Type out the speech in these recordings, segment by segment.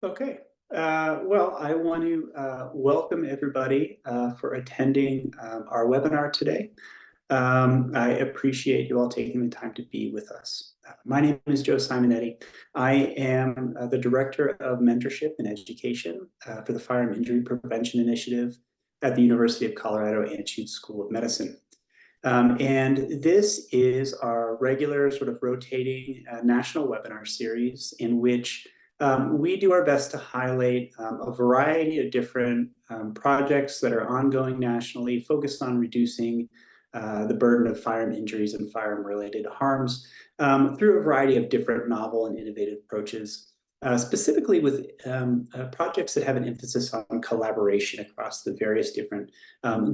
Okay. Well, I want to welcome everybody for attending our webinar today. I appreciate you all taking the time to be with us. My name is Joe Simonetti. I am the Director of Mentorship and Education for the Firearm Injury Prevention Initiative at the University of Colorado Anschutz School of Medicine. And this is our regular sort of rotating national webinar series in which we do our best to highlight a variety of different projects that are ongoing nationally, focused on reducing the burden of firearm injuries and firearm-related harms through a variety of different novel and innovative approaches. Specifically with projects that have an emphasis on collaboration across the various different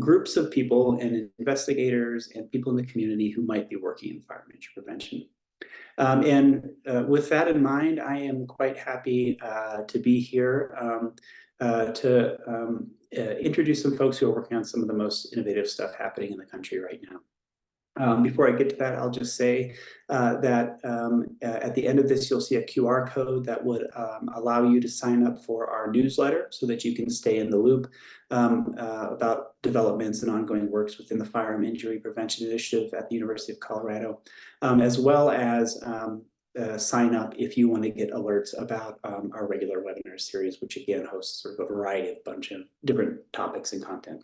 groups of people and investigators and people in the community who might be working in firearm injury prevention. And with that in mind, I am quite happy to be here to introduce some folks who are working on some of the most innovative stuff happening in the country right now. Before I get to that, I'll just say that at the end of this, you'll see a QR code that would allow you to sign up for our newsletter so that you can stay in the loop about developments and ongoing works within the Firearm Injury Prevention Initiative at the University of Colorado, as well as sign up if you want to get alerts about our regular webinar series, which again hosts sort of a variety of bunch of different topics and content.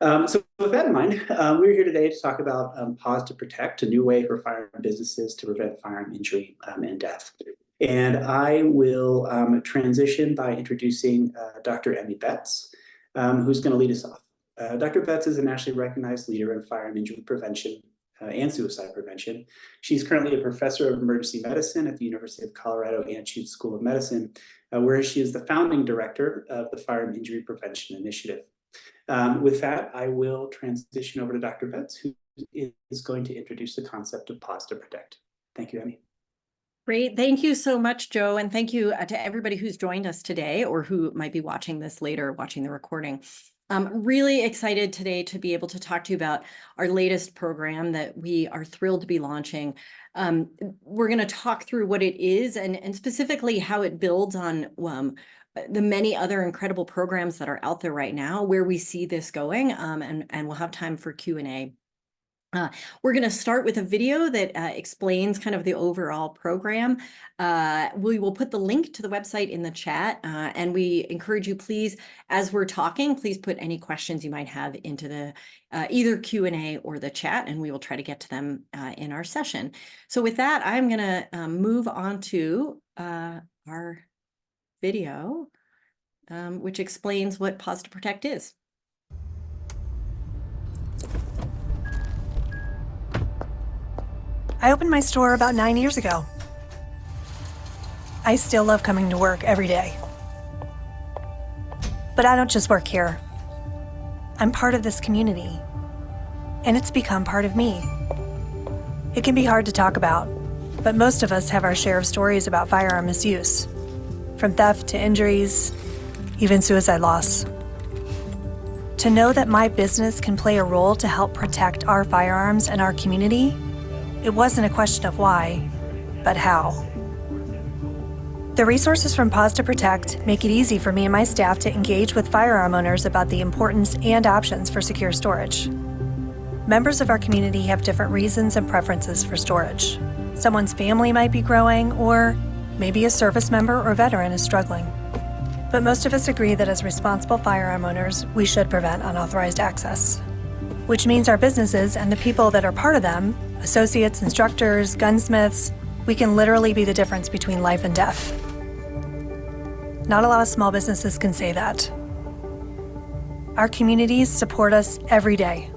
So with that in mind, we're here today to talk about Pause to Protect, a new way for firearm businesses to prevent firearm injury and death. And I will transition by introducing Dr. Emmy Betts, who's going to lead us off. Dr. Betts is a nationally recognized leader in firearm injury prevention and suicide prevention. She's currently a professor of emergency medicine at the University of Colorado Anschutz School of Medicine, where she is the founding director of the Firearm Injury Prevention Initiative. With that, I will transition over to Dr. Betts, who is going to introduce the concept of Pause to Protect. Thank you, Emmy. Great. Thank you so much, Joe. And thank you to everybody who's joined us today or who might be watching this later, watching the recording. I'm really excited today to be able to talk to you about our latest program that we are thrilled to be launching. We're going to talk through what it is and specifically how it builds on the many other incredible programs that are out there right now, where we see this going, and we'll have time for Q&A. We're going to start with a video that explains kind of the overall program. We will put the link to the website in the chat, and we encourage you, please, as we're talking, please put any questions you might have into the either Q&A or the chat, and we will try to get to them in our session. So with that, I'm going to move on to our video, which explains what Pause to Protect is. I opened my store about 9 years ago. I still love coming to work every day. But I don't just work here. I'm part of this community, and it's become part of me. It can be hard to talk about, but most of us have our share of stories about firearm misuse, from theft to injuries, even suicide loss. To know that my business can play a role to help protect our firearms and our community, it wasn't a question of why, but how. The resources from Pause to Protect make it easy for me and my staff to engage with firearm owners about the importance and options for secure storage. Members of our community have different reasons and preferences for storage. Someone's family might be growing, or maybe a service member or veteran is struggling. But most of us agree that as responsible firearm owners, we should prevent unauthorized access. Which means our businesses and the people that are part of them, associates, instructors, gunsmiths, we can literally be the difference between life and death. Not a lot of small businesses can say that. Our communities support us every day.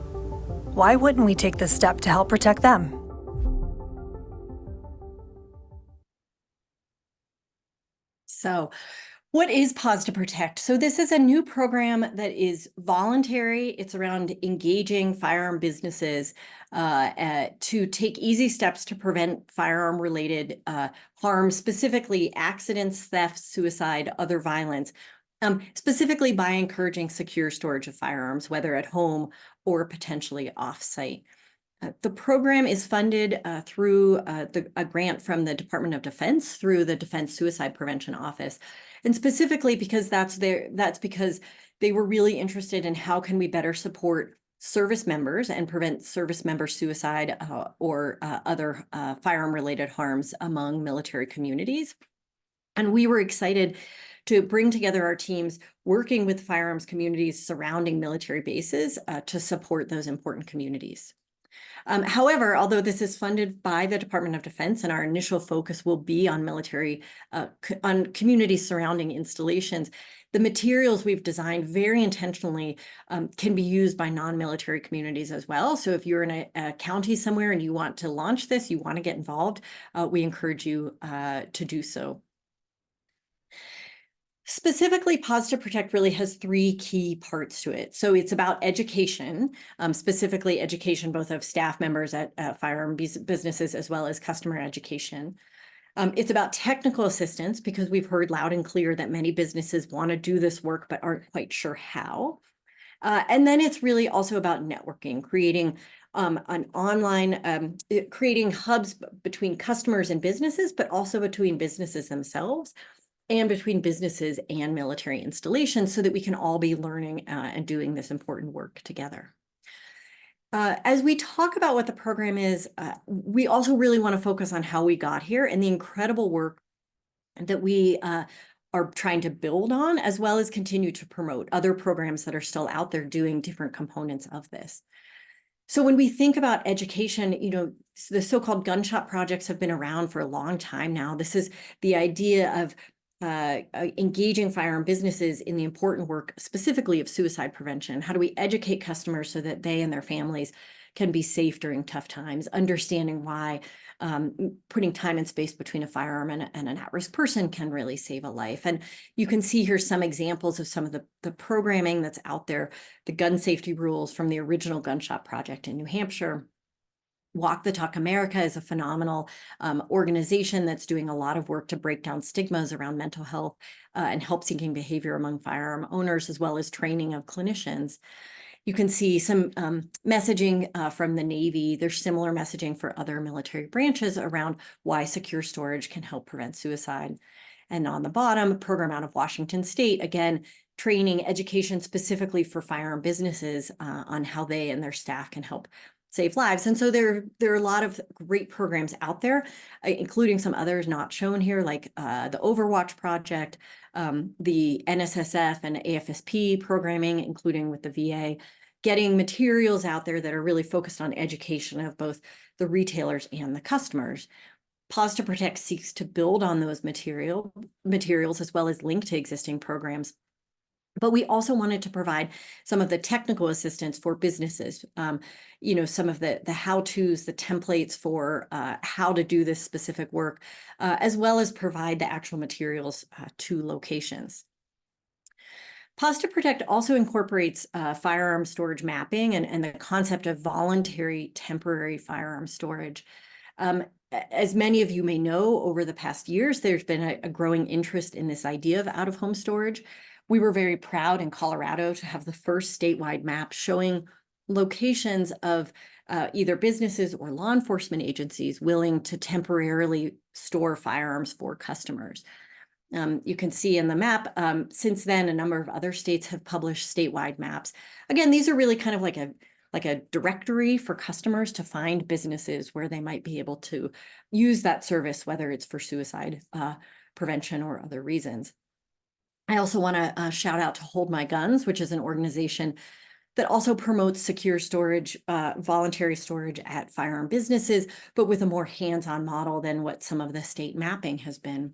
Why wouldn't we take this step to help protect them? So, what is Pause to Protect? So this is a new program that is voluntary. It's around engaging firearm businesses to take easy steps to prevent firearm-related harm, specifically accidents, thefts, suicide, other violence, specifically by encouraging secure storage of firearms, whether at home or potentially off-site. The program is funded through a grant from the Department of Defense through the Defense Suicide Prevention Office. And specifically because that's because they were really interested in how can we better support service members and prevent service member suicide or other firearm-related harms among military communities. And we were excited to bring together our teams working with firearms communities surrounding military bases to support those important communities. However, although this is funded by the Department of Defense and our initial focus will be on military, on communities surrounding installations, the materials we've designed very intentionally can be used by non-military communities as well. So if you're in a county somewhere and you want to launch this, you want to get involved, we encourage you to do so. Specifically, Pause to Protect really has three key parts to it. So it's about education, specifically education both of staff members at firearm businesses as well as customer education. It's about technical assistance because we've heard loud and clear that many businesses want to do this work but aren't quite sure how. And then it's really also about networking, creating an online, creating hubs between customers and businesses, but also between businesses themselves and between businesses and military installations so that we can all be learning and doing this important work together. As we talk about what the program is, we also really want to focus on how we got here and the incredible work that we are trying to build on, as well as continue to promote other programs that are still out there doing different components of this. So when we think about education, you know, the so-called gunshot projects have been around for a long time now. This is the idea of engaging firearm businesses in the important work specifically of suicide prevention. How do we educate customers so that they and their families can be safe during tough times, understanding why putting time and space between a firearm and an at-risk person can really save a life. And you can see here some examples of some of the programming that's out there, the gun safety rules from the original gunshot project in New Hampshire. Walk the Talk America is a phenomenal organization that's doing a lot of work to break down stigmas around mental health and help-seeking behavior among firearm owners, as well as training of clinicians. You can see some messaging from the Navy. There's similar messaging for other military branches around why secure storage can help prevent suicide. And on the bottom, a program out of Washington State, again, training, education specifically for firearm businesses on how they and their staff can help save lives. And so there are a lot of great programs out there, including some others not shown here, like the Overwatch Project, the NSSF and AFSP programming, including with the VA, getting materials out there that are really focused on education of both the retailers and the customers. Pause to Protect seeks to build on those materials as well as link to existing programs. But we also wanted to provide some of the technical assistance for businesses, you know, some of the how-tos, the templates for how to do this specific work, as well as provide the actual materials to locations. Pause to Protect also incorporates firearm storage mapping and the concept of voluntary temporary firearm storage. As many of you may know, over the past years, there's been a growing interest in this idea of out-of-home storage. We were very proud in Colorado to have the first statewide map showing locations of either businesses or law enforcement agencies willing to temporarily store firearms for customers. You can see in the map, since then, a number of other states have published statewide maps. Again, these are really kind of like a directory for customers to find businesses where they might be able to use that service, whether it's for suicide prevention or other reasons. I also want to shout out to Hold My Guns, which is an organization that also promotes secure storage, voluntary storage at firearm businesses, but with a more hands-on model than what some of the state mapping has been.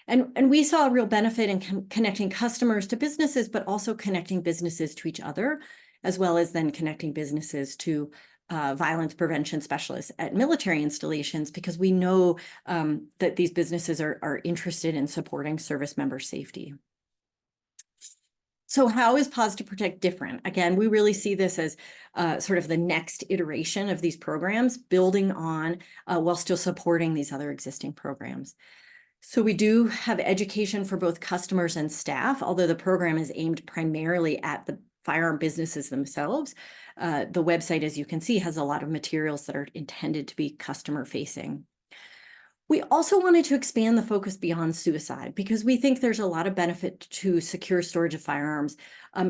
And we saw a real benefit in connecting customers to businesses, but also connecting businesses to each other, as well as then connecting businesses to violence prevention specialists at military installations, because we know that these businesses are interested in supporting service member safety. So how is Pause to Protect different? Again, we really see this as sort of the next iteration of these programs, building on while still supporting these other existing programs. So we do have education for both customers and staff, although the program is aimed primarily at the firearm businesses themselves. The website, as you can see, has a lot of materials that are intended to be customer facing. We also wanted to expand the focus beyond suicide because we think there's a lot of benefit to secure storage of firearms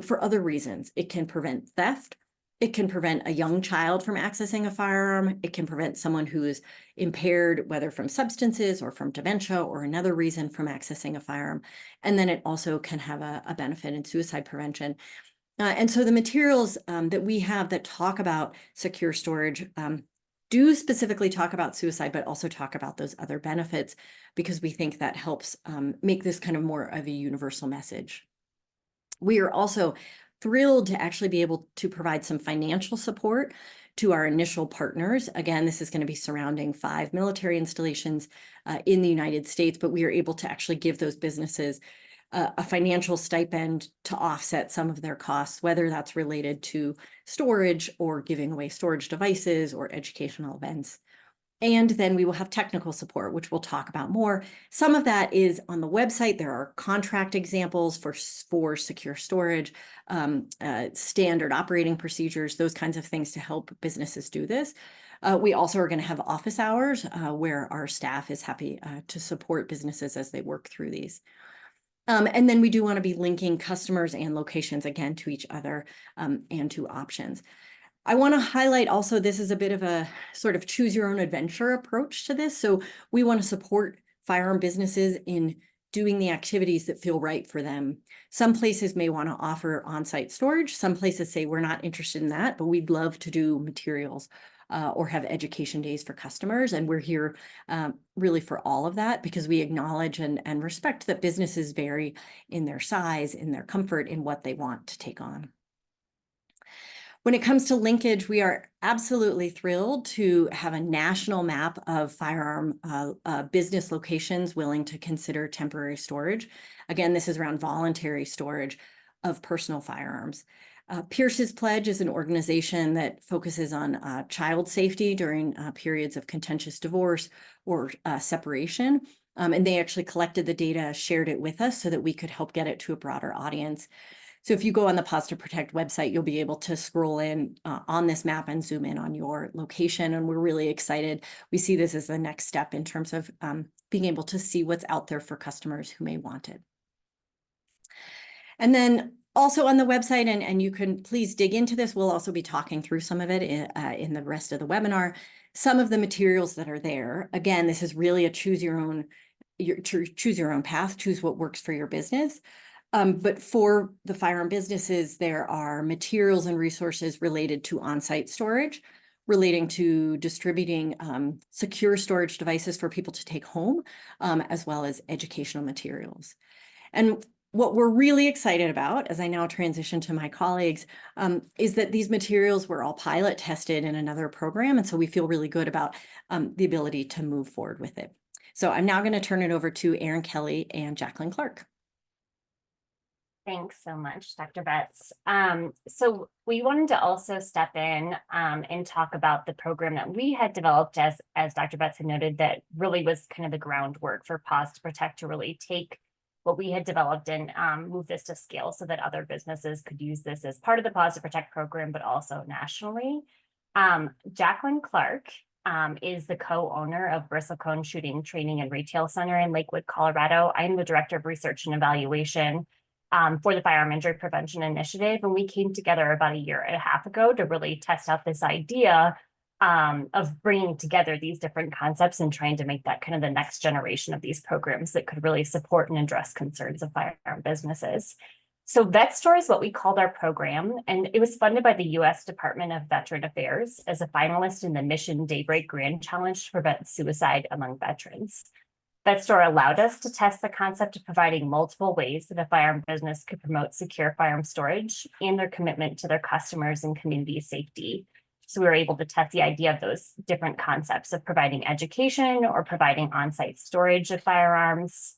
for other reasons. It can prevent theft. It can prevent a young child from accessing a firearm. It can prevent someone who is impaired, whether from substances or from dementia or another reason, from accessing a firearm. And then it also can have a benefit in suicide prevention. And so the materials that we have that talk about secure storage do specifically talk about suicide, but also talk about those other benefits, because we think that helps make this kind of more of a universal message. We are also thrilled to actually be able to provide some financial support to our initial partners. Again, this is going to be surrounding 5 military installations in the United States, but we are able to actually give those businesses a financial stipend to offset some of their costs, whether that's related to storage or giving away storage devices or educational events. And then we will have technical support, which we'll talk about more. Some of that is on the website. There are contract examples for secure storage, standard operating procedures, those kinds of things to help businesses do this. We also are going to have office hours where our staff is happy to support businesses as they work through these. And then we do want to be linking customers and locations again to each other and to options. I want to highlight also, this is a bit of a sort of choose your own adventure approach to this. So we want to support firearm businesses in doing the activities that feel right for them. Some places may want to offer on-site storage. Some places say we're not interested in that, but we'd love to do materials or have education days for customers. And we're here really for all of that, because we acknowledge and respect that businesses vary in their size, in their comfort, in what they want to take on. When it comes to linkage, we are absolutely thrilled to have a national map of firearm business locations willing to consider temporary storage. Again, this is around voluntary storage of personal firearms. Pierce's Pledge is an organization that focuses on child safety during periods of contentious divorce or separation. And they actually collected the data, shared it with us so that we could help get it to a broader audience. So if you go on the Pause to Protect website, you'll be able to scroll in on this map and zoom in on your location. And we're really excited. We see this as the next step in terms of being able to see what's out there for customers who may want it. And then also on the website, and you can please dig into this, we'll also be talking through some of it in the rest of the webinar, some of the materials that are there. Again, this is really a choose your own path, choose what works for your business. But for the firearm businesses, there are materials and resources related to on-site storage, relating to distributing secure storage devices for people to take home, as well as educational materials. And what we're really excited about, as I now transition to my colleagues, is that these materials were all pilot tested in another program. And so we feel really good about the ability to move forward with it. So I'm now going to turn it over to Erin Kelly and Jacqueline Clark. Thanks so much, Dr. Betts. So we wanted to also step in and talk about the program that we had developed, as Dr. Betts had noted, that really was kind of the groundwork for Pause to Protect to really take what we had developed and move this to scale so that other businesses could use this as part of the Pause to Protect program, but also nationally. Jacqueline Clark is the co-owner of Bristlecone Shooting Training and Retail Center in Lakewood, Colorado. I'm the Director of Research and Evaluation for the Firearm Injury Prevention Initiative. And we came together about 1.5 years ago to really test out this idea of bringing together these different concepts and trying to make that kind of the next generation of these programs that could really support and address concerns of firearm businesses. So VetStore is what we called our program, and it was funded by the U.S. Department of Veteran Affairs as a finalist in the Mission Daybreak Grand Challenge to prevent suicide among veterans. VetStore allowed us to test the concept of providing multiple ways that a firearm business could promote secure firearm storage and their commitment to their customers and community safety. So we were able to test the idea of those different concepts of providing education or providing on-site storage of firearms.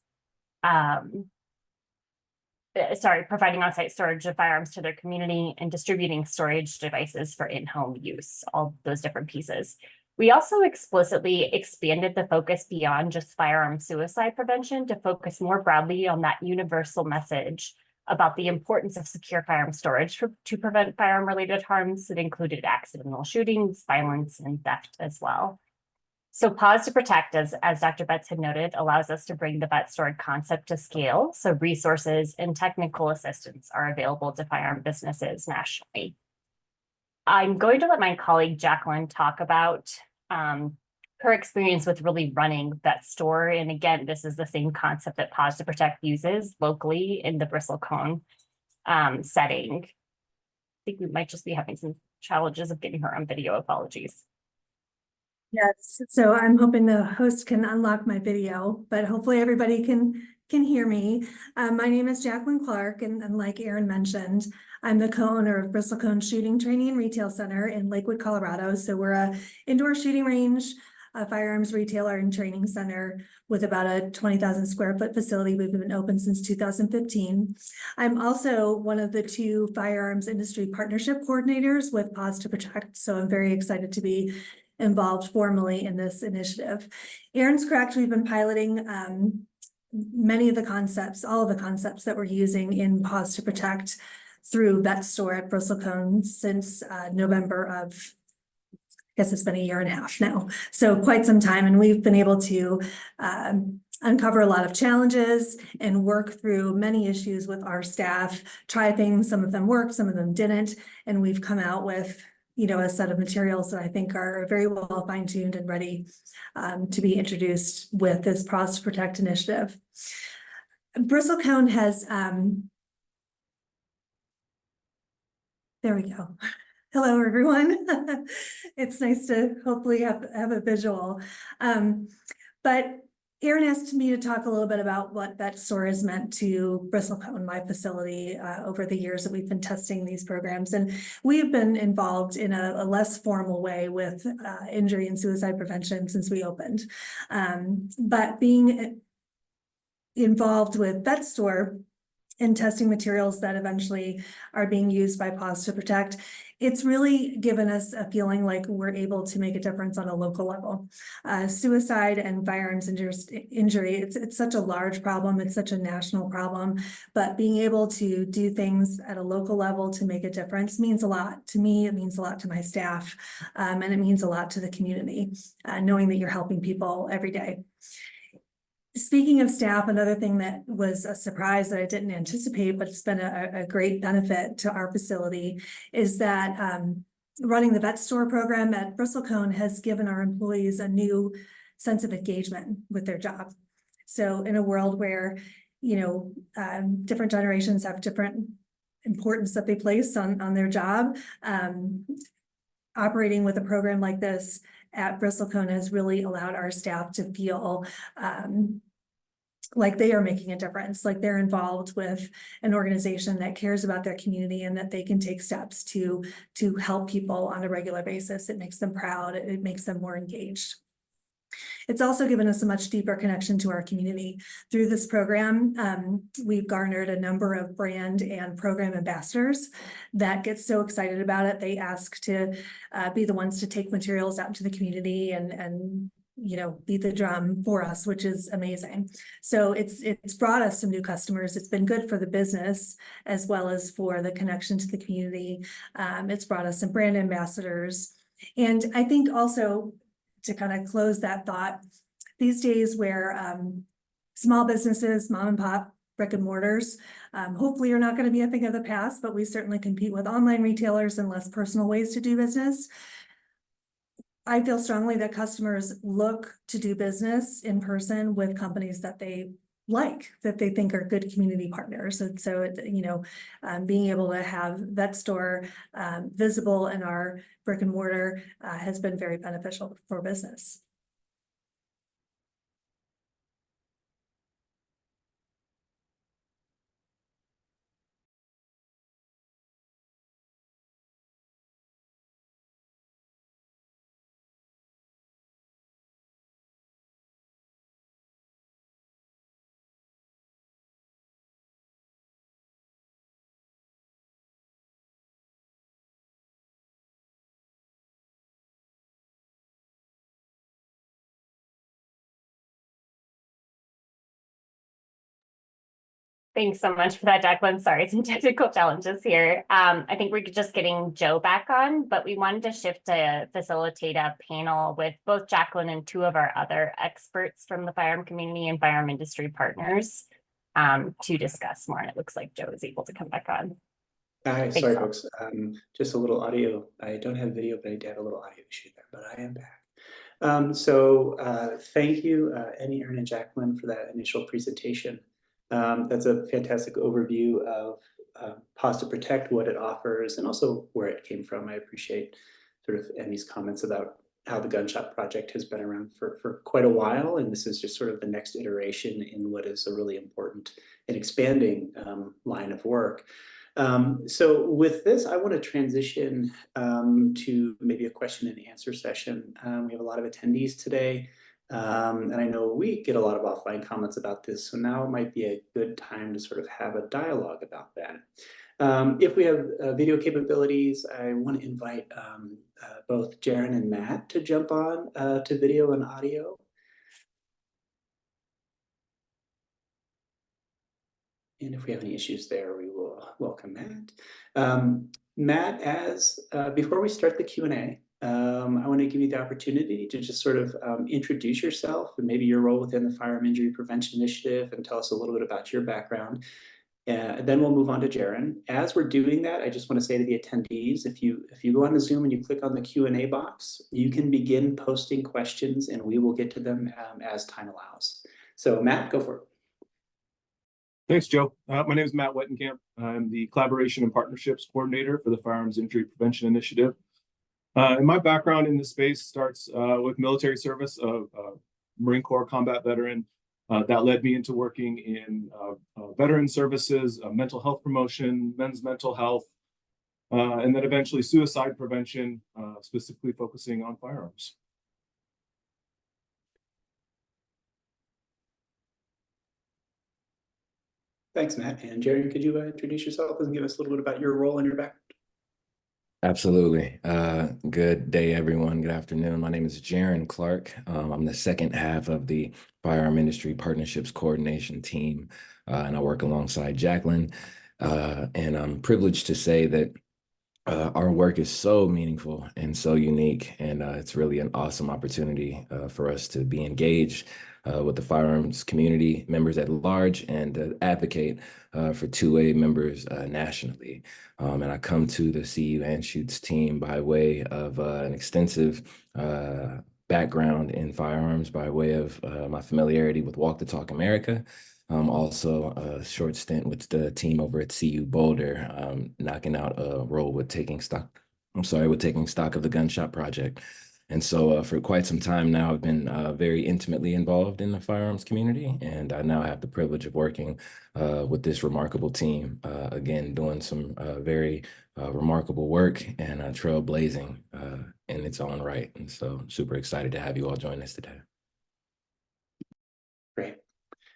Providing on-site storage of firearms to their community and distributing storage devices for in-home use, all those different pieces. We also explicitly expanded the focus beyond just firearm suicide prevention to focus more broadly on that universal message about the importance of secure firearm storage to prevent firearm-related harms that included accidental shootings, violence, and theft as well. So Pause to Protect, as Dr. Betts had noted, allows us to bring the vet stored concept to scale, so resources and technical assistance are available to firearm businesses nationally. I'm going to let my colleague Jacqueline talk about her experience with really running that store. And again, this is the same concept that Pause to Protect uses locally in the Bristlecone setting. I think we might just be having some challenges of getting her on video. Apologies. Yes, so I'm hoping the host can unlock my video, but hopefully everybody can hear me. My name is Jacqueline Clark, and like Aaron mentioned, I'm the co-owner of Bristlecone Shooting Training and Retail Center in Lakewood, Colorado. So we're a indoor shooting range, a firearms retailer and training center with about a 20,000 square foot facility. We've been open since 2015. I'm also one of the 2 firearms industry partnership coordinators with Pause to Protect. So I'm very excited to be involved formally in this initiative. Aaron's correct. We've been piloting many of the concepts, all of the concepts that we're using in Pause to Protect through Vet Store at Bristlecone since November of, I guess it's been a year and a half now. So quite some time. And we've been able to uncover a lot of challenges and work through many issues with our staff, try things, some of them worked, some of them didn't. And we've come out with a set of materials that I think are very well fine-tuned and ready to be introduced with this Pause to Protect initiative. Bristlecone has, there we go. Hello, everyone. It's nice to hopefully have a visual. But Aaron asked me to talk a little bit about what Vet Store has meant to Bristlecone, my facility, over the years that we've been testing these programs. And we've been involved in a less formal way with injury and suicide prevention since we opened. But being involved with Vet Store and testing materials that eventually are being used by Pause to Protect, it's really given us a feeling like we're able to make a difference on a local level. Suicide and firearms injury, it's such a large problem, it's such a national problem, but being able to do things at a local level to make a difference means a lot. To me, it means a lot to my staff, and it means a lot to the community, knowing that you're helping people every day. Speaking of staff, another thing that was a surprise that I didn't anticipate, but it's been a great benefit to our facility, is that running the Vet Store program at Bristlecone has given our employees a new sense of engagement with their job. So in a world where, different generations have different importance that they place on their job, operating with a program like this at Bristlecone has really allowed our staff to feel like they are making a difference, like they're involved with an organization that cares about their community and that they can take steps to help people on a regular basis. It makes them proud. It makes them more engaged. It's also given us a much deeper connection to our community. Through this program, we've garnered a number of brand and program ambassadors that get so excited about it. They ask to be the ones to take materials out into the community and beat the drum for us, which is amazing. So it's brought us some new customers. It's been good for the business as well as for the connection to the community. It's brought us some brand ambassadors. And I think also, to kind of close that thought, these days where small businesses, mom and pop, brick and mortars, hopefully are not going to be a thing of the past, but we certainly compete with online retailers and less personal ways to do business. I feel strongly that customers look to do business in person with companies that they like, that they think are good community partners. And so, being able to have Vet Store visible in our brick and mortar has been very beneficial for business. Thanks so much for that, Jacqueline. Sorry, some technical challenges here. I think we're just getting Joe back on, but we wanted to shift to facilitate a panel with both Jacqueline and two of our other experts from the firearm community and firearm industry partners to discuss more. And it looks like Joe is able to come back on. Hi, Thanks, sorry, all. folks. Just a little audio. I don't have video, but I did have a little audio issue there, but I am back. Thank you, Annie, Erin, and Jacqueline for that initial presentation. That's a fantastic overview of Pause to Protect, what it offers, and also where it came from. I appreciate sort of Emmy's comments about how the Gunshot Project has been around for quite a while, and this is just sort of the next iteration in what is a really important and expanding line of work. So with this, I want to transition to maybe a question and answer session. We have a lot of attendees today. And I know we get a lot of offline comments about this, so now might be a good time to sort of have a dialogue about that. If we have video capabilities, I want to invite both Jaren and Matt to jump on to video and audio. And if we have any issues there, we will welcome Matt. Matt, before we start the Q&A, I want to give you the opportunity to just sort of introduce yourself and maybe your role within the Firearm Injury Prevention Initiative and tell us a little bit about your background. And then we'll move on to Jaren. As we're doing that, I just want to say to the attendees, if you go on to Zoom and you click on the Q&A box, you can begin posting questions and we will get to them as time allows. So Matt, go for it. Thanks, Joe. My name is Matt Wettenkamp. I'm the Collaboration and Partnerships Coordinator for the Firearms Injury Prevention Initiative. And my background in this space starts with military service, Marine Corps combat veteran. That led me into working in veteran services, mental health promotion, men's mental health, and then eventually suicide prevention, specifically focusing on firearms. Thanks, Matt. And Jaren, could you introduce yourself and give us a little bit about your role and your background? Absolutely. Good day, everyone. Good afternoon. My name is Jaren Clark. I'm the second half of the Firearm Industry Partnerships Coordination team, and I work alongside Jacqueline. And I'm privileged to say that our work is so meaningful and so unique, and it's really an awesome opportunity for us to be engaged with the firearms community members at large and advocate for 2A members nationally. And I come to the CU Anschutz team by way of an extensive background in firearms, by way of my familiarity with Walk the Talk America. Also a short stint with the team over at CU Boulder, knocking out a role with taking stock of the Gunshot Project. And so for quite some time now, I've been very intimately involved in the firearms community, and I now have the privilege of working with this remarkable team, again, doing some very remarkable work and trailblazing in its own right. And so super excited to have you all join us today. Great.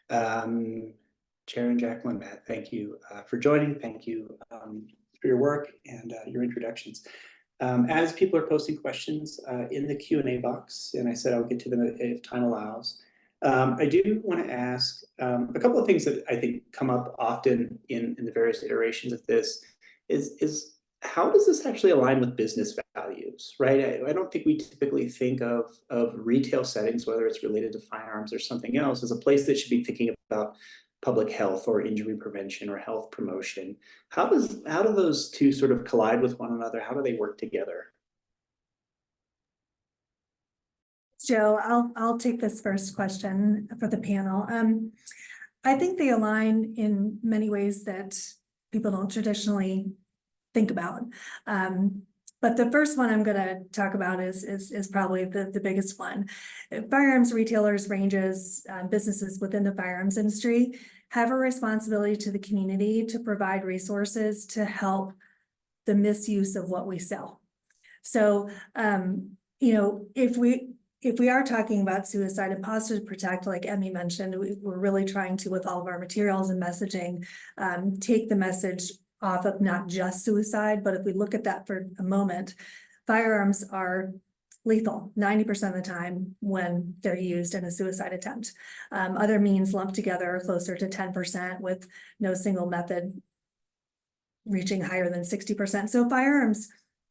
Jaren, Jacqueline, Matt, thank you for joining. Thank you for your work and your introductions. As people are posting questions in the Q&A box, and I said I'll get to them if time allows, I do want to ask a couple of things that I think come up often in the various iterations of this is how does this actually align with business values, right? I don't think we typically think of retail settings, whether it's related to firearms or something else, as a place that should be thinking about public health or injury prevention or health promotion. How do those two sort of collide with one another? How do they work together? Joe, I'll take this first question for the panel. I think they align in many ways that people don't traditionally think about. But the first one I'm going to talk about is probably the biggest one. Firearms retailers, ranges, businesses within the firearms industry have a responsibility to the community to provide resources to help the misuse of what we sell. So, if we are talking about suicide and Pause to Protect, like Emmy mentioned, we're really trying to, with all of our materials and messaging, take the message off of not just suicide, but if we look at that for a moment, firearms are lethal 90% of the time when they're used in a suicide attempt. Other means lumped together are closer to 10%, with no single method reaching higher than 60%. So firearms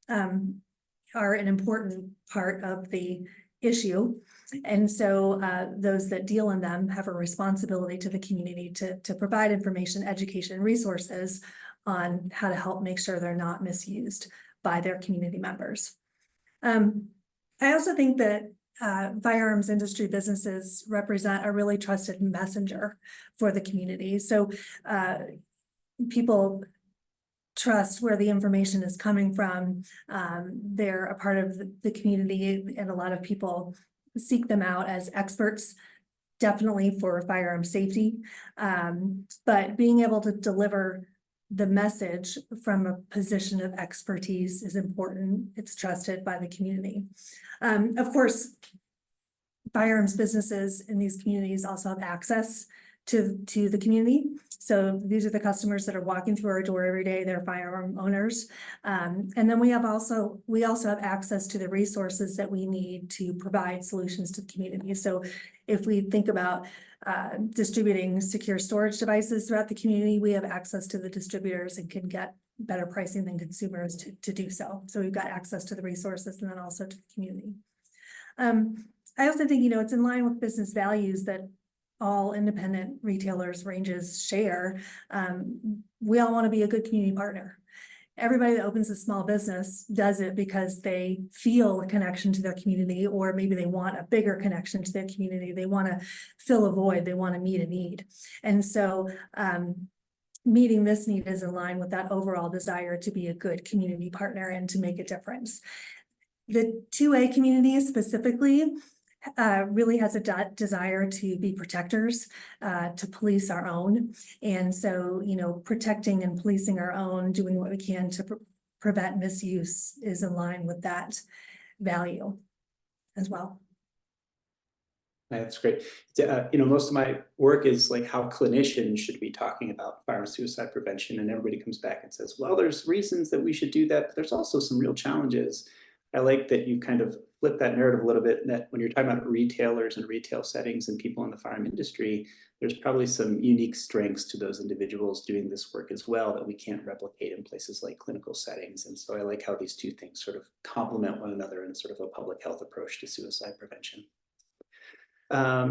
are an important part of the issue. And so those that deal in them have a responsibility to the community to provide information, education, resources on how to help make sure they're not misused by their community members. I also think that firearms industry businesses represent a really trusted messenger for the community. So people trust where the information is coming from. They're a part of the community, and a lot of people seek them out as experts, definitely for firearm safety. But being able to deliver the message from a position of expertise is important. It's trusted by the community. Of course, firearms businesses in these communities also have access to the community. So these are the customers that are walking through our door every day. They're firearm owners. And then we also have access to the resources that we need to provide solutions to the community. So if we think about distributing secure storage devices throughout the community, we have access to the distributors and can get better pricing than consumers to do so. So we've got access to the resources and then also to the community. I also think, it's in line with business values that all independent retailers ranges share. We all want to be a good community partner. Everybody that opens a small business does it because they feel a connection to their community, or maybe they want a bigger connection to their community. They want to fill a void. They want to meet a need. And so meeting this need is in line with that overall desire to be a good community partner and to make a difference. The 2A community specifically really has a desire to be protectors, to police our own. And so, protecting and policing our own, doing what we can to prevent misuse is in line with that value as well. That's great. Most of my work is like how clinicians should be talking about firearm suicide prevention, and everybody comes back and says, well, there's reasons that we should do that, but there's also some real challenges. I like that you kind of flip that narrative a little bit, that when you're talking about retailers and retail settings and people in the firearm industry, there's probably some unique strengths to those individuals doing this work as well that we can't replicate in places like clinical settings. And so I like how these two things sort of complement one another in sort of a public health approach to suicide prevention.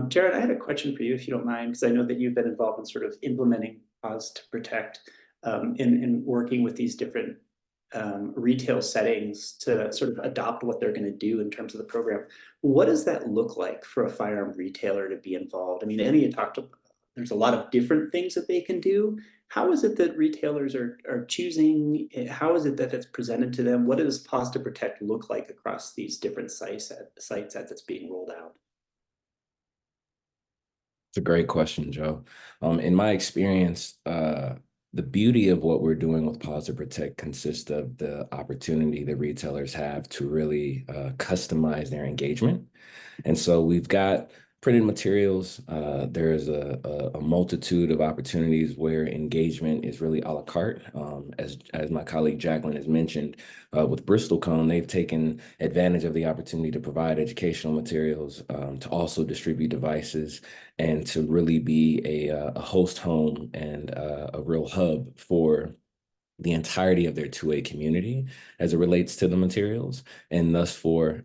Jared, I had a question for you, if you don't mind, because I know that you've been involved in sort of implementing Pause to Protect in working with these different retail settings to sort of adopt what they're going to do in terms of the program. What does that look like for a firearm retailer to be involved? I mean, Annie, you talked about there's a lot of different things that they can do. How is it that retailers are choosing? How is it that it's presented to them? What does Pause to Protect look like across these different sites as it's being rolled out? It's a great question, Joe. In my experience, the beauty of what we're doing with Pause to Protect consists of the opportunity that retailers have to really customize their engagement. And so we've got printed materials. There's a multitude of opportunities where engagement is really a la carte. As my colleague Jacqueline has mentioned, with Bristlecone, they've taken advantage of the opportunity to provide educational materials, to also distribute devices, and to really be a host home and a real hub for the entirety of their 2A community as it relates to the materials. And thus forth,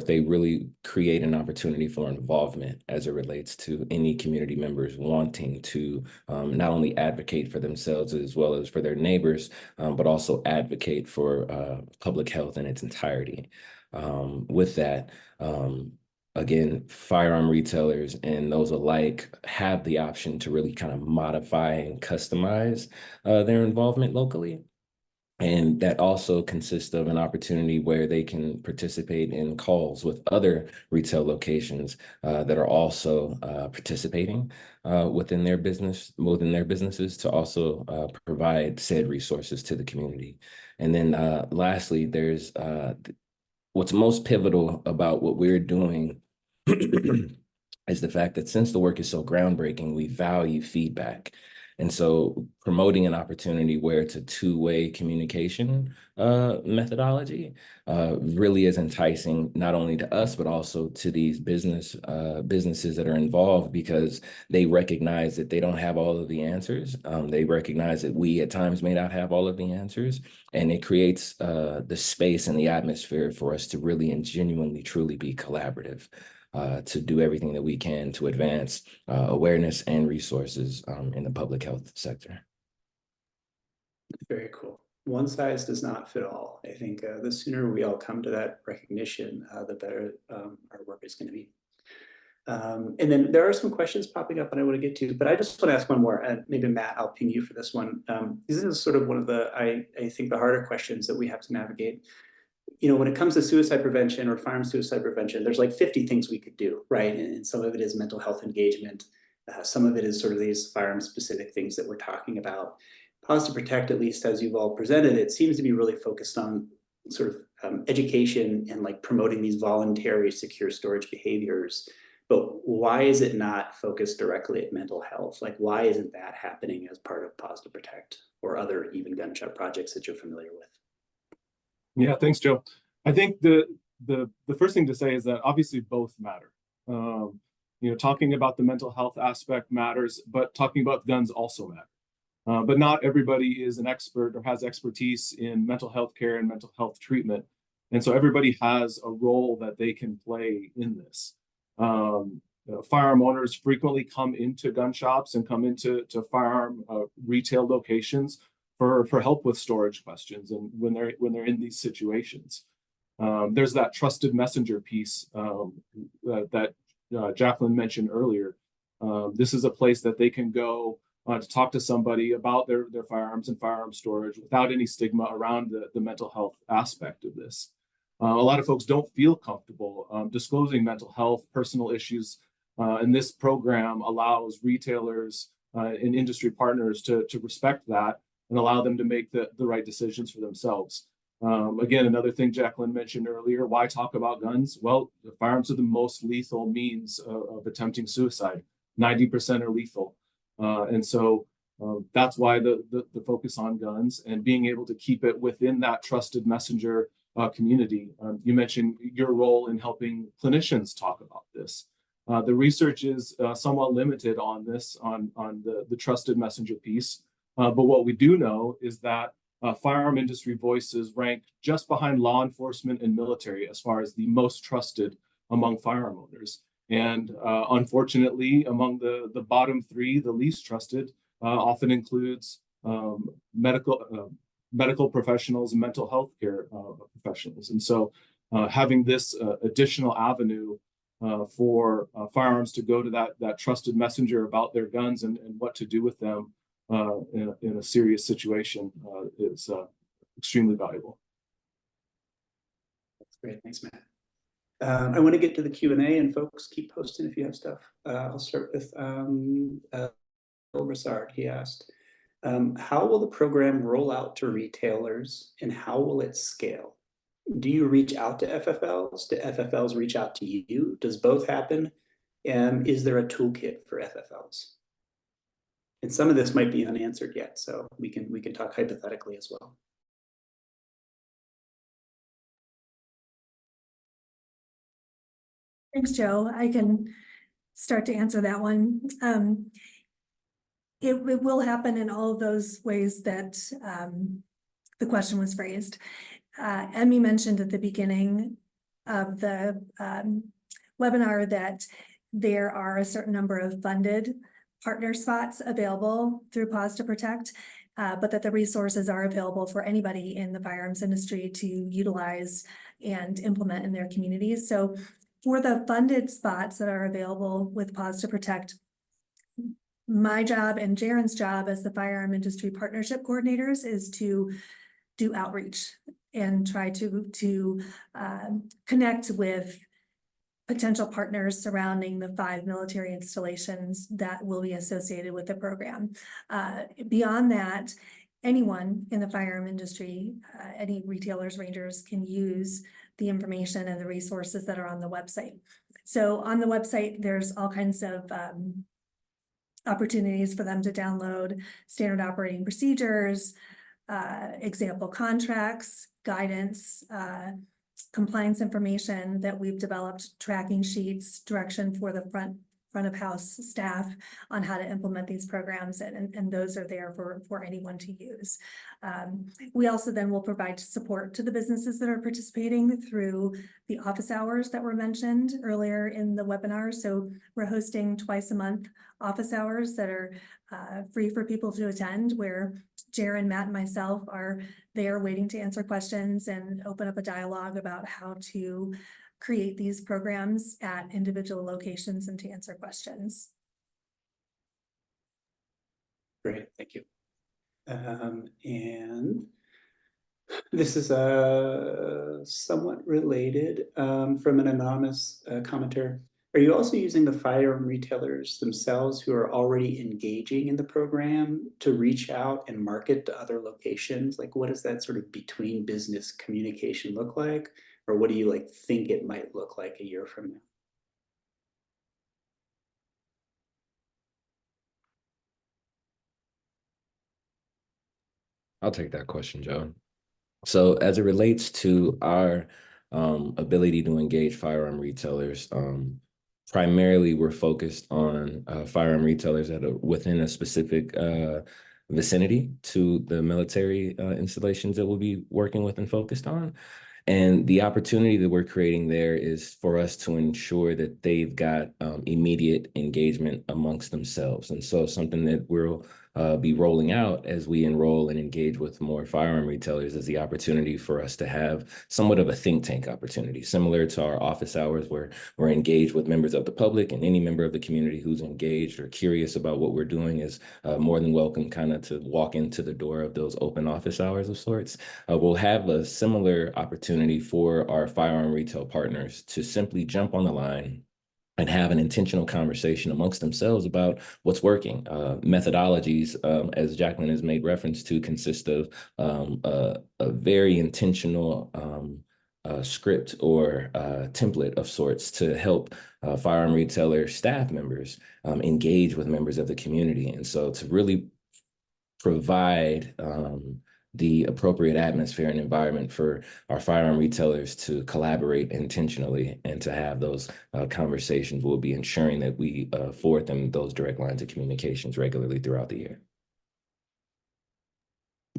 they really create an opportunity for involvement as it relates to any community members wanting to not only advocate for themselves as well as for their neighbors, but also advocate for public health in its entirety. With that, again, firearm retailers and those alike have the option to really kind of modify and customize their involvement locally. And that also consists of an opportunity where they can participate in calls with other retail locations that are also participating within their businesses to also provide said resources to the community. And then lastly, there's what's most pivotal about what we're doing is the fact that since the work is so groundbreaking, we value feedback. And so promoting an opportunity where it's a two-way communication methodology really is enticing not only to us, but also to these businesses that are involved, because they recognize that they don't have all of the answers. They recognize that we at times may not have all of the answers, and it creates the space and the atmosphere for us to really and genuinely, truly be collaborative. To do everything that we can to advance awareness and resources in the public health sector. Very cool. One size does not fit all. I think the sooner we all come to that recognition, the better our work is going to be. And then there are some questions popping up that I want to get to, but I just want to ask one more. Maybe Matt, I'll ping you for this one. This is sort of one of the, I think, the harder questions that we have to navigate. You know, when it comes to suicide prevention or firearm suicide prevention, there's like 50 things we could do, right? And some of it is mental health engagement. Some of it is sort of these firearm specific things that we're talking about. Pause to Protect, at least as you've all presented, it seems to be really focused on sort of education and like promoting these voluntary secure storage behaviors. But why is it not focused directly at mental health? Like, why isn't that happening as part of Pause to Protect or other even gunshot projects that you're familiar with? Yeah, thanks, Joe. I think the first thing to say is that obviously both matter. You know, talking about the mental health aspect matters, but talking about guns also matter. But not everybody is an expert or has expertise in mental health care and mental health treatment. And so everybody has a role that they can play in this. Firearm owners frequently come into gun shops and come into firearm retail locations for help with storage questions, and when they're in these situations. There's that trusted messenger piece that Jacqueline mentioned earlier. This is a place that they can go to talk to somebody about their firearms and firearm storage without any stigma around the mental health aspect of this. A lot of folks don't feel comfortable disclosing mental health, personal issues, and this program allows retailers and industry partners to respect that and allow them to make the right decisions for themselves. Again, another thing Jacqueline mentioned earlier, why talk about guns? Well, the firearms are the most lethal means of attempting suicide. 90% are lethal. And so that's why the focus on guns and being able to keep it within that trusted messenger community. You mentioned your role in helping clinicians talk about this. The research is somewhat limited on this, on the trusted messenger piece. But what we do know is that firearm industry voices rank just behind law enforcement and military as far as the most trusted among firearm owners. And unfortunately, among the bottom three, the least trusted often includes medical professionals and mental health care professionals. And so having this additional avenue for firearms to go to that trusted messenger about their guns and what to do with them in a serious situation is extremely valuable. That's great. Thanks, Matt. I want to get to the Q&A, and folks, keep posting if you have stuff. I'll start with Bill Broussard. He asked, how will the program roll out to retailers and how will it scale? Do you reach out to FFLs? Do FFLs reach out to you? Does both happen? And is there a toolkit for FFLs? And some of this might be unanswered yet, so we can talk hypothetically as well. Thanks, Joe. I can start to answer that one. It will happen in all of those ways that the question was phrased. Emmy mentioned at the beginning of the webinar that there are a certain number of funded partner spots available through Pause to Protect, but that the resources are available for anybody in the firearms industry to utilize and implement in their communities. So for the funded spots that are available with Pause to Protect, my job and Jaren's job as the firearm industry partnership coordinators is to do outreach and try to connect with potential partners surrounding the 5 military installations that will be associated with the program. Beyond that, anyone in the firearm industry, any retailers, rangers can use the information and the resources that are on the website. So on the website, there's all kinds of opportunities for them to download standard operating procedures, example contracts, guidance, compliance information that we've developed, tracking sheets, direction for the front of house staff on how to implement these programs, and those are there for anyone to use. We also then will provide support to the businesses that are participating through the office hours that were mentioned earlier in the webinar. So we're hosting twice a month office hours that are free for people to attend, where Jaron, Matt, and myself are there waiting to answer questions and open up a dialogue about how to create these programs at individual locations and to answer questions. Great, thank you. And this is somewhat related from an anonymous commenter. Are you also using the firearm retailers themselves who are already engaging in the program to reach out and market to other locations? Like, what does that sort of between business communication look like? Or what do you like think it might look like a year from now? I'll take that question, Joe. So as it relates to our ability to engage firearm retailers, primarily we're focused on firearm retailers that are within a specific vicinity to the military installations that we'll be working with and focused on. And the opportunity that we're creating there is for us to ensure that they've got immediate engagement amongst themselves. And so something that we'll be rolling out as we enroll and engage with more firearm retailers is the opportunity for us to have somewhat of a think tank opportunity, similar to our office hours, where we're engaged with members of the public, and any member of the community who's engaged or curious about what we're doing is more than welcome kind of to walk into the door of those open office hours of sorts. We'll have a similar opportunity for our firearm retail partners to simply jump on the line and have an intentional conversation amongst themselves about what's working. Methodologies, as Jacqueline has made reference to, consist of a very intentional script or template of sorts to help firearm retailer staff members engage with members of the community. And so to really provide the appropriate atmosphere and environment for our firearm retailers to collaborate intentionally and to have those conversations, we'll be ensuring that we forward them those direct lines of communications regularly throughout the year.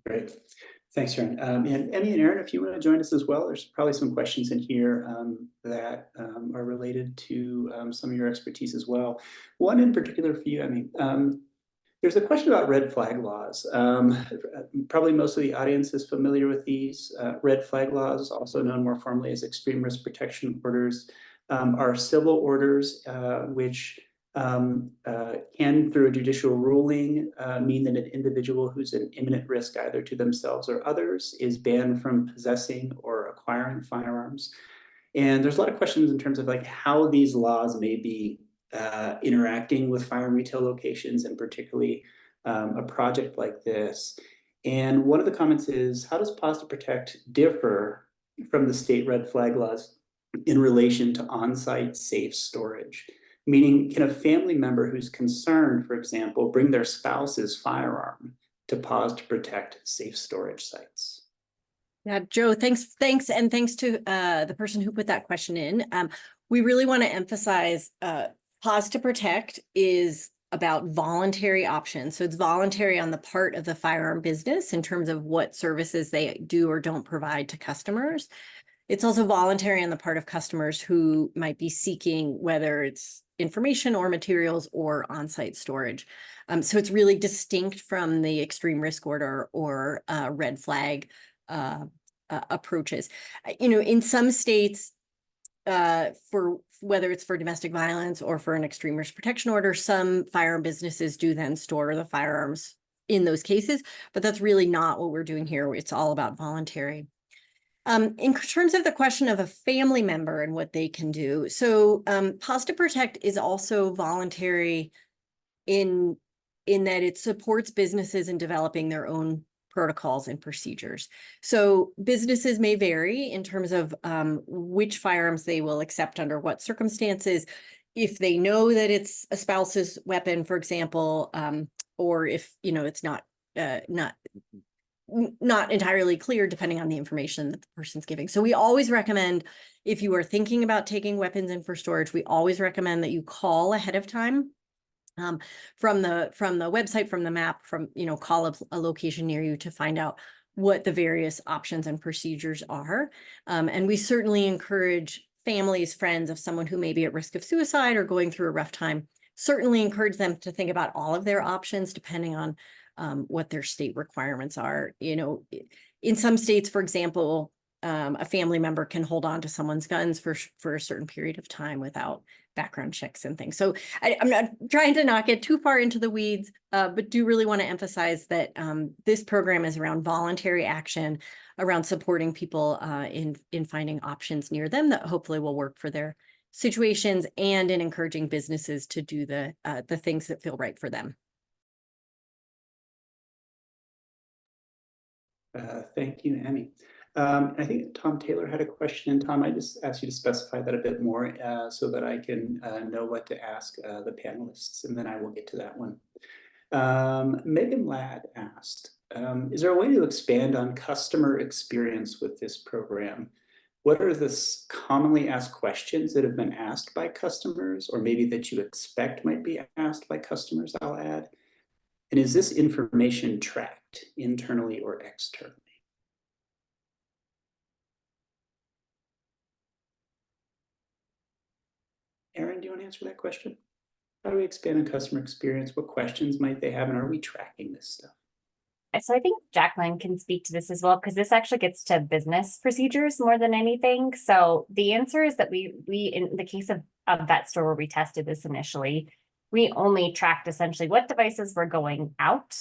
Great. Thanks, Sharon. And Emmy and Aaron, if you want to join us as well, there's probably some questions in here that are related to some of your expertise as well. One in particular for you, Emmy. There's a question about red flag laws. Probably most of the audience is familiar with these. Red flag laws, also known more formally as extreme risk protection orders, are civil orders which can, through a judicial ruling, mean that an individual who's an imminent risk either to themselves or others is banned from possessing or acquiring firearms. And there's a lot of questions in terms of like how these laws may be interacting with firearm retail locations, and particularly a project like this. And one of the comments is, how does Pause to Protect differ from the state red flag laws in relation to on-site safe storage? Meaning, can a family member who's concerned, for example, bring their spouse's firearm to Pause to Protect safe storage sites? Yeah, Joe, thanks. And thanks to the person who put that question in. We really want to emphasize Pause to Protect is about voluntary options. So it's voluntary on the part of the firearm business in terms of what services they do or don't provide to customers. It's also voluntary on the part of customers who might be seeking, whether it's information or materials or on-site storage. So it's really distinct from the extreme risk order or red flag approaches. You know, in some states, for whether it's for domestic violence or for an extreme risk protection order, some firearm businesses do then store the firearms in those cases, but that's really not what we're doing here. It's all about voluntary. In terms of the question of a family member and what they can do, so Pause to Protect is also voluntary in that it supports businesses in developing their own protocols and procedures. So businesses may vary in terms of which firearms they will accept under what circumstances. if they know that it's a spouse's weapon, for example, or if, you know, it's not entirely clear depending on the information that the person's giving. So we always recommend, if you are thinking about taking weapons in for storage, we always recommend that you call ahead of time. From the website, from the map, from, you know, call a location near you to find out what the various options and procedures are. And we certainly encourage families, friends of someone who may be at risk of suicide or going through a rough time, certainly encourage them to think about all of their options depending on what their state requirements are. You know, in some states, for example, a family member can hold on to someone's guns for a certain period of time without background checks and things. So I'm not trying to not get too far into the weeds, but do really want to emphasize that this program is around voluntary action, around supporting people in finding options near them that hopefully will work for their situations, and in encouraging businesses to do the things that feel right for them. Thank you, Amy. I think Tom Taylor had a question, and Tom, I just asked you to specify that a bit more so that I can know what to ask the panelists, and then I will get to that one. Megan Ladd asked, is there a way to expand on customer experience with this program? What are the commonly asked questions that have been asked by customers, or maybe that you expect might be asked by customers, I'll add? And is this information tracked internally or externally? Aaron, do you want to answer that question? How do we expand on customer experience? What questions might they have, and are we tracking this stuff? So I think Jacqueline can speak to this as well, because this actually gets to business procedures more than anything. So the answer is that we in the case of Vetstore, where we tested this initially, we only tracked essentially what devices were going out,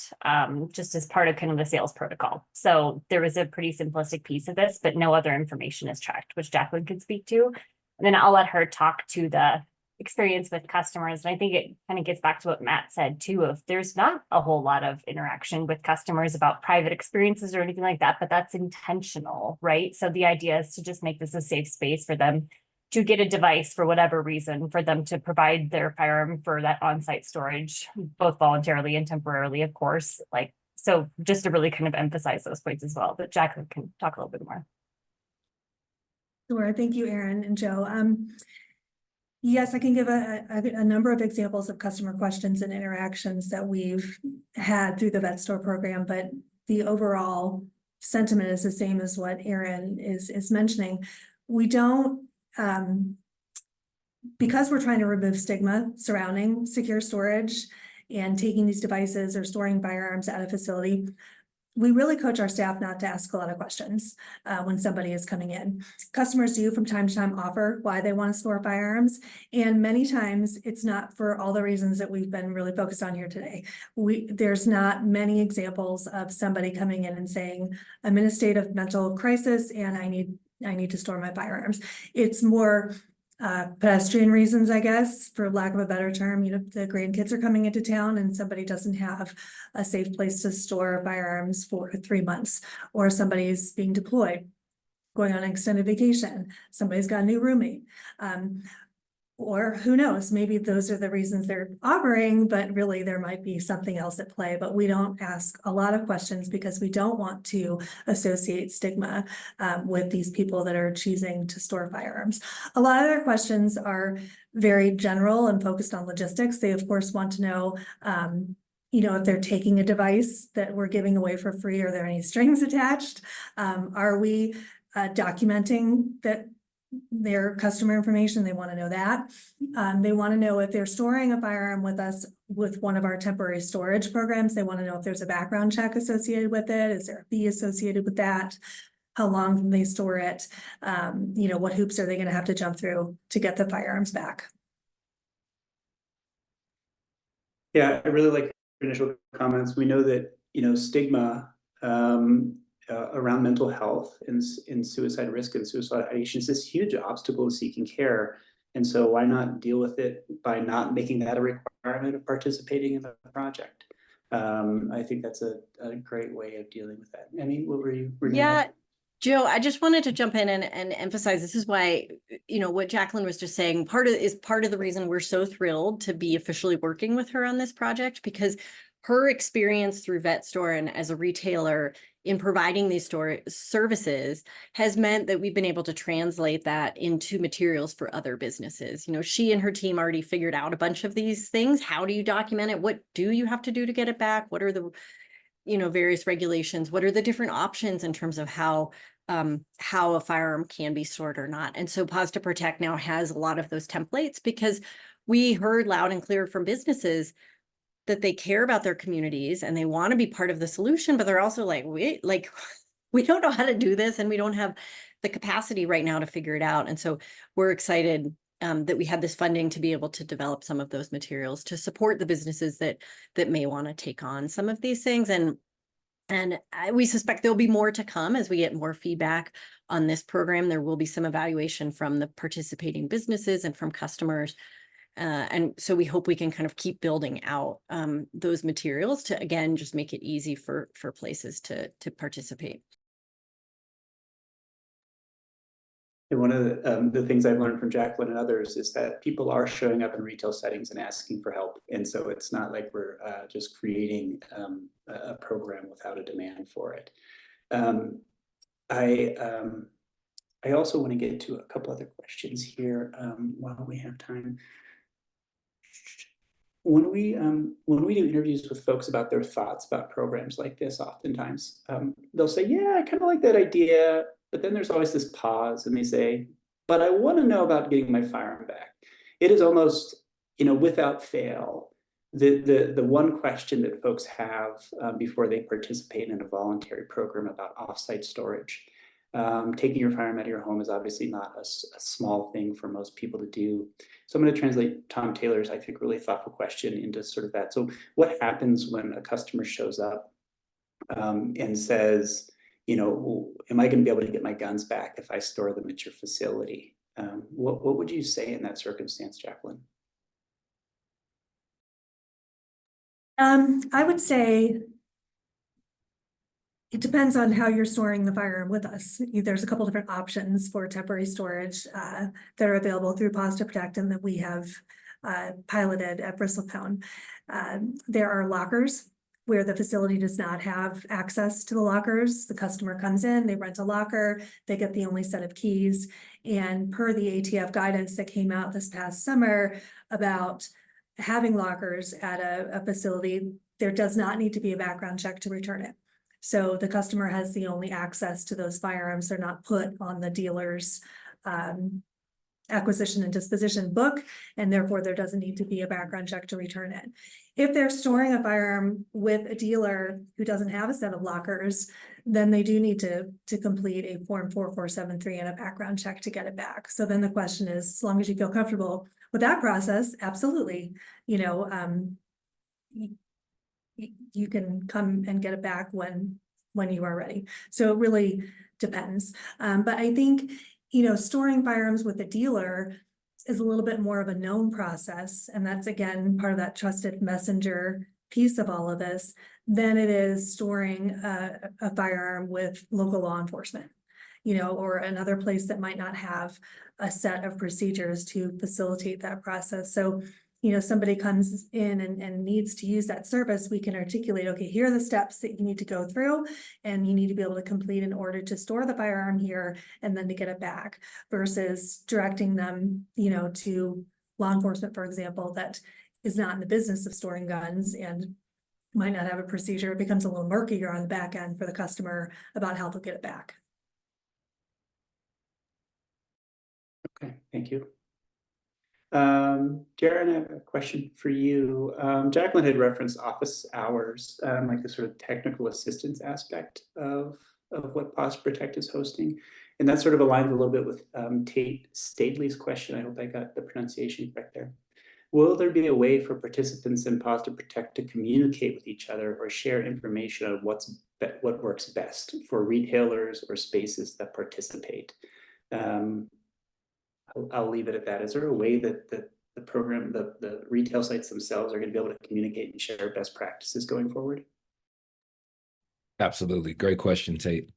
just as part of kind of the sales protocol. So there was a pretty simplistic piece of this, but no other information is tracked, which Jacqueline could speak to. And then I'll let her talk to the experience with customers. And I think it kind of gets back to what Matt said too, of there's not a whole lot of interaction with customers about private experiences or anything like that, but that's intentional, right? So the idea is to just make this a safe space for them to get a device for whatever reason, for them to provide their firearm for that on-site storage, both voluntarily and temporarily, of course. Like, so just to really kind of emphasize those points as well, but Jacqueline can talk a little bit more. Sure. Thank you, Aaron and Joe. Yes, I can give a number of examples of customer questions and interactions that we've had through the Vetstore program, but the overall sentiment is the same as what Aaron is mentioning. We don't, because we're trying to remove stigma surrounding secure storage and taking these devices or storing firearms at a facility, we really coach our staff not to ask a lot of questions when somebody is coming in. Customers do from time to time offer why they want to store firearms, and many times it's not for all the reasons that we've been really focused on here today. There's not many examples of somebody coming in and saying, I'm in a state of mental crisis and I need to store my firearms. It's more pedestrian reasons, I guess, for lack of a better term. You know, the grandkids are coming into town and somebody doesn't have a safe place to store firearms for 3 months, or somebody's being deployed, going on an extended vacation, somebody's got a new roommate. Or who knows, maybe those are the reasons they're offering, but really there might be something else at play. But we don't ask a lot of questions because we don't want to associate stigma with these people that are choosing to store firearms. A lot of their questions are very general and focused on logistics. They of course want to know, you know, if they're taking a device that we're giving away for free, are there any strings attached? Are we documenting that their customer information? They want to know that. They want to know if they're storing a firearm with us with one of our temporary storage programs. They want to know if there's a background check associated with it. Is there a fee associated with that? How long can they store it? You know, what hoops are they going to have to jump through to get the firearms back? Yeah, I really like your initial comments. We know that, you know, stigma around mental health and suicide risk and suicide ideation is this huge obstacle to seeking care. And so why not deal with it by not making that a requirement of participating in the project? I think that's a great way of dealing with that. I mean, what were you? Joe, I just wanted to jump in and emphasize, this is why, what Jacqueline was just saying, part of the reason we're so thrilled to be officially working with her on this project, because her experience through VetStore and as a retailer in providing these store services has meant that we've been able to translate that into materials for other businesses. She and her team already figured out a bunch of these things. How do you document it? What do you have to do to get it back? What are the various regulations? What are the different options in terms of how a firearm can be stored or not? And so Pause to Protect now has a lot of those templates, because we heard loud and clear from businesses that they care about their communities and they want to be part of the solution, but they're also like, we don't know how to do this, and we don't have the capacity right now to figure it out. And so we're excited that we had this funding to be able to develop some of those materials to support the businesses that may want to take on some of these things. And we suspect there'll be more to come as we get more feedback on this program. There will be some evaluation from the participating businesses and from customers. And so we hope we can kind of keep building out those materials to, again, just make it easy for places to participate. And one of the things I've learned from Jacqueline and others is that people are showing up in retail settings and asking for help. And so it's not like we're just creating a program without a demand for it. I also want to get to a couple other questions here while we have time. When we do interviews with folks about their thoughts about programs like this, oftentimes they'll say, yeah, I kind of like that idea. But then there's always this pause, and they say, but I want to know about getting my firearm back. It is almost, without fail, the one question that folks have before they participate in a voluntary program about offsite storage. Taking your firearm out of your home is obviously not a small thing for most people to do. So I'm going to translate Tom Taylor's, I think, really thoughtful question into sort of that. So what happens when a customer shows up and says, am I going to be able to get my guns back if I store them at your facility? What would you say in that circumstance, Jacqueline? I would say it depends on how you're storing the firearm with us. There's a couple different options for temporary storage that are available through Pause to Protect and that we have piloted at Bristlecone. There are lockers where the facility does not have access to the lockers. The customer comes in, they rent a locker, they get the only set of keys. And per the ATF guidance that came out this past summer about having lockers at a facility, there does not need to be a background check to return it. So the customer has the only access to those firearms. They're not put on the dealer's acquisition and disposition book, and therefore there doesn't need to be a background check to return it. If they're storing a firearm with a dealer who doesn't have a set of lockers, then they do need to complete a Form 4473 and a background check to get it back. So then the question is, as long as you feel comfortable with that process, absolutely, you can come and get it back when you are ready. So it really depends. But I think, storing firearms with a dealer is a little bit more of a known process. And that's, again, part of that trusted messenger piece of all of this than it is storing a firearm with local law enforcement, or another place that might not have a set of procedures to facilitate that process. So, somebody comes in and needs to use that service, we can articulate, okay, here are the steps that you need to go through and you need to be able to complete in order to store the firearm here and then to get it back, versus directing them, to law enforcement, for example, that is not in the business of storing guns and might not have a procedure. It becomes a little murkier on the back end for the customer about how they'll get it back. Okay, thank you. Jaron, I have a question for you. Jacqueline had referenced office hours, like the sort of technical assistance aspect of what Pause Protect is hosting. And that sort of aligns a little bit with Tate Stadley's question. I hope I got the pronunciation correct there. Will there be a way for participants in Pause to Protect to communicate with each other or share information on what works best for retailers or spaces that participate? I'll leave it at that. Is there a way that the program, the retail sites themselves are going to be able to communicate and share best practices going forward? Absolutely. Great question, Tate.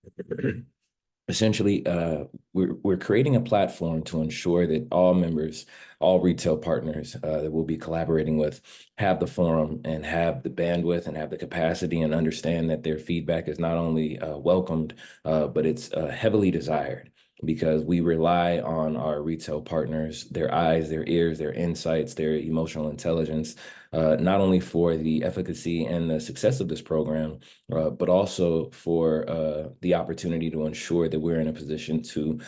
essentially, we're creating a platform to ensure that all members, all retail partners that we'll be collaborating with have the forum and have the bandwidth and have the capacity and understand that their feedback is not only welcomed, but it's heavily desired, because we rely on our retail partners, their eyes, their ears, their insights, their emotional intelligence, not only for the efficacy and the success of this program, but also for the opportunity to ensure that we're in a position to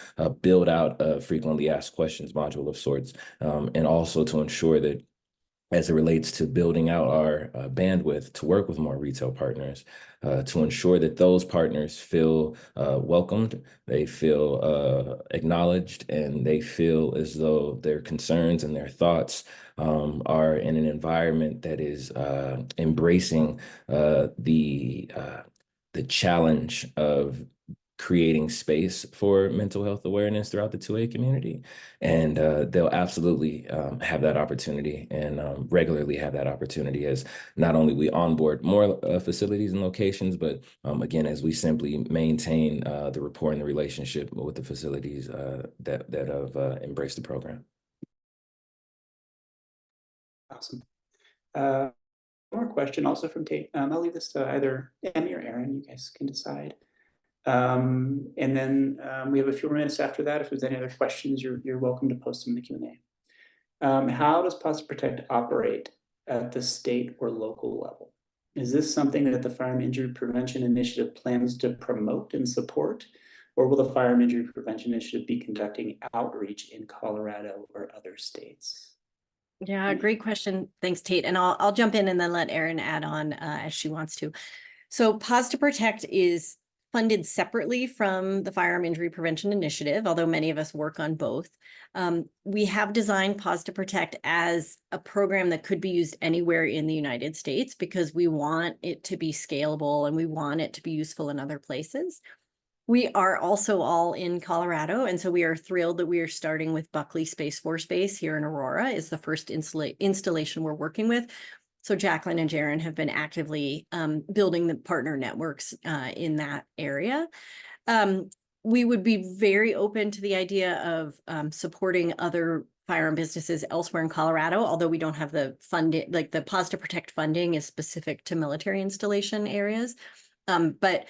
build out a frequently asked questions module of sorts, and also to ensure that as it relates to building out our bandwidth to work with more retail partners, to ensure that those partners feel welcomed, they feel acknowledged, and they feel as though their concerns and their thoughts are in an environment that is embracing the challenge of creating space for mental health awareness throughout the 2A community. And they'll absolutely have that opportunity, and regularly have that opportunity, as not only we onboard more facilities and locations, but again, as we simply maintain the rapport and the relationship with the facilities that have embraced the program. Awesome. One more question also from Tate. I'll leave this to either Emmy or Aaron. You guys can decide. And then we have a few more minutes after that. If there's any other questions, you're welcome to post them in the Q&A. How does Pause to Protect operate at the state or local level? Is this something that the Firearm Injury Prevention Initiative plans to promote and support, or will the Firearm Injury Prevention Initiative be conducting outreach in Colorado or other states? Yeah, great question. Thanks, Tate. And I'll jump in and then let Erin add on as she wants to. So Pause to Protect is funded separately from the Firearm Injury Prevention Initiative, although many of us work on both. We have designed Pause to Protect as a program that could be used anywhere in the United States, because we want it to be scalable and we want it to be useful in other places. We are also all in Colorado, and so we are thrilled that we are starting with Buckley Space Force Base here in Aurora. Is the first installation we're working with. So Jacqueline and Jaron have been actively building the partner networks in that area. We would be very open to the idea of supporting other firearm businesses elsewhere in Colorado, although we don't have the funding, like the Pause to Protect funding is specific to military installation areas. But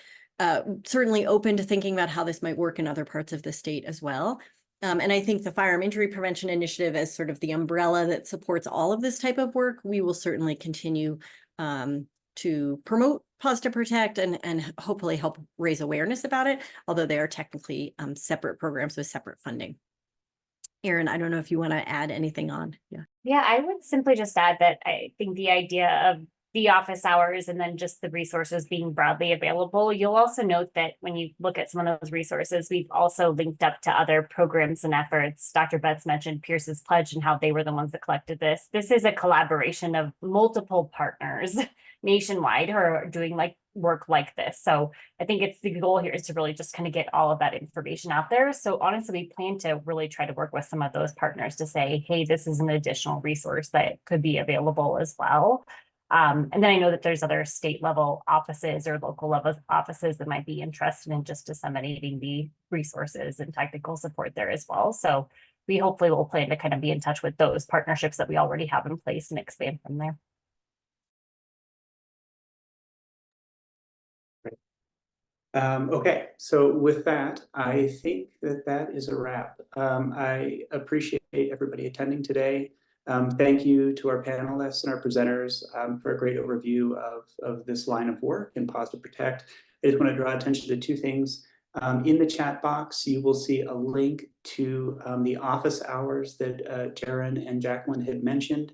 certainly open to thinking about how this might work in other parts of the state as well. And I think the Firearm Injury Prevention Initiative, as sort of the umbrella that supports all of this type of work, we will certainly continue to promote Pause to Protect and hopefully help raise awareness about it, although they are technically separate programs with separate funding. Erin, I don't know if you want to add anything on. Yeah, I would simply just add that I think the idea of the office hours and then just the resources being broadly available. You'll also note that when you look at some of those resources, we've also linked up to other programs and efforts. Dr. Betts mentioned Pierce's Pledge and how they were the ones that collected this. This is a collaboration of multiple partners nationwide who are doing work like this. So I think it's the goal here is to really just kind of get all of that information out there. So honestly, we plan to really try to work with some of those partners to say, hey, this is an additional resource that could be available as well. And then I know that there's other state level offices or local level offices that might be interested in just disseminating the resources and technical support there as well. So we hopefully will plan to kind of be in touch with those partnerships that we already have in place and expand from there. Okay, so with that, I think that is a wrap. I appreciate everybody attending today. Thank you to our panelists and our presenters for a great overview of this line of work and Pause to Protect. I just want to draw attention to two things. In the chat box, you will see a link to the office hours that Jaron and Jacqueline had mentioned.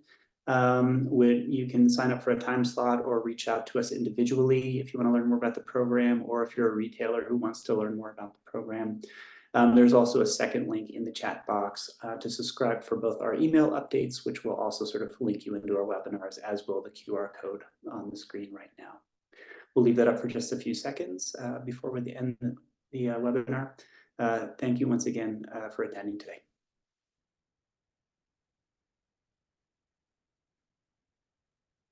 You can sign up for a time slot or reach out to us individually if you want to learn more about the program, or if you're a retailer who wants to learn more about the program. There's also a second link in the chat box to subscribe for both our email updates, which will also sort of link you into our webinars, as will the QR code on the screen right now. We'll leave that up for just a few seconds before we end the webinar. Thank you once again for attending today.